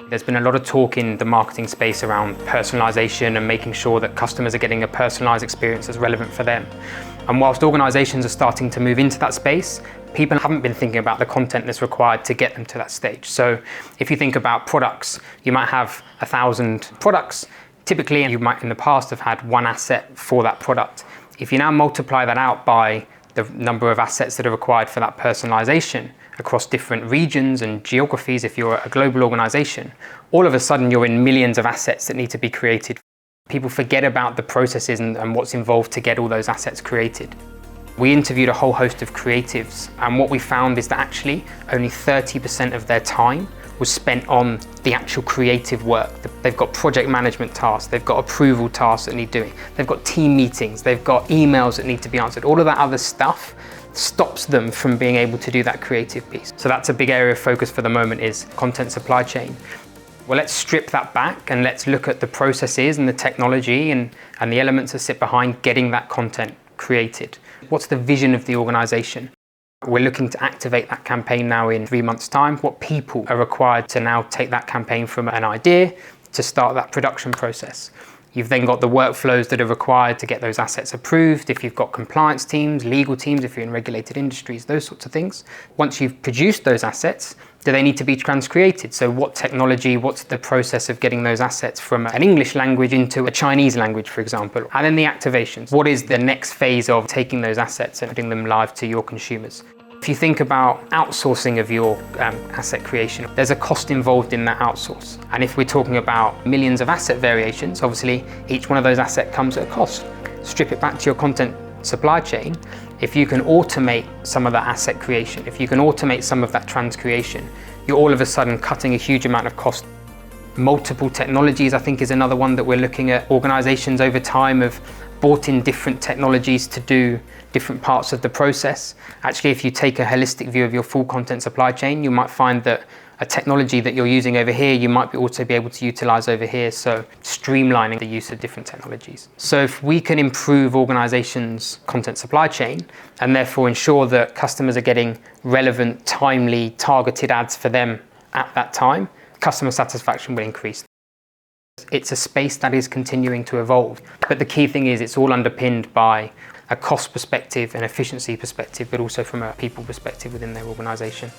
There's been a lot of talk in the marketing space around personalization and making sure that customers are getting a personalized experience that's relevant for them. And whilst organizations are starting to move into that space, people haven't been thinking about the content that's required to get them to that stage. So if you think about products, you might have 1,000 products. Typically, you might in the past have had one asset for that product. If you now multiply that out by the number of assets that are required for that personalization across different regions and geographies, if you're a global organization, all of a sudden you're in millions of assets that need to be created. People forget about the processes and what's involved to get all those assets created. We interviewed a whole host of creatives, and what we found is that actually only 30% of their time was spent on the actual creative work. They've got project management tasks, they've got approval tasks that need doing, they've got team meetings, they've got emails that need to be answered. All of that other stuff stops them from being able to do that creative piece. So that's a big area of focus for the moment, is content supply chain. Well, let's strip that back and let's look at the processes and the technology and the elements that sit behind getting that content created. What's the vision of the organization? We're looking to activate that campaign now in 3 months' time. What people are required to now take that campaign from an idea to start that production process? You've then got the workflows that are required to get those assets approved. If you've got compliance teams, legal teams, if you're in regulated industries, those sorts of things. Once you've produced those assets, do they need to be transcreated? So what technology, what's the process of getting those assets from an English language into a Chinese language, for example? And then the activations. What is the next phase of taking those assets and putting them live to your consumers? If you think about outsourcing of your asset creation, there's a cost involved in that outsource. And if we're talking about millions of asset variations, obviously each one of those assets comes at a cost. Strip it back to your content supply chain. If you can automate some of that asset creation, if you can automate some of that transcreation, you're all of a sudden cutting a huge amount of cost. Multiple technologies, I think, is another one that we're looking at. Organizations over time have brought in different technologies to do different parts of the process. Actually, if you take a holistic view of your full content supply chain, you might find that a technology that you're using over here, you might also be able to utilize over here. So streamlining the use of different technologies. So if we can improve organizations' content supply chain and therefore ensure that customers are getting relevant, timely, targeted ads for them at that time, customer satisfaction will increase. It's a space that is continuing to evolve. But the key thing is it's all underpinned by a cost perspective, an efficiency perspective, but also from a people perspective within their organization.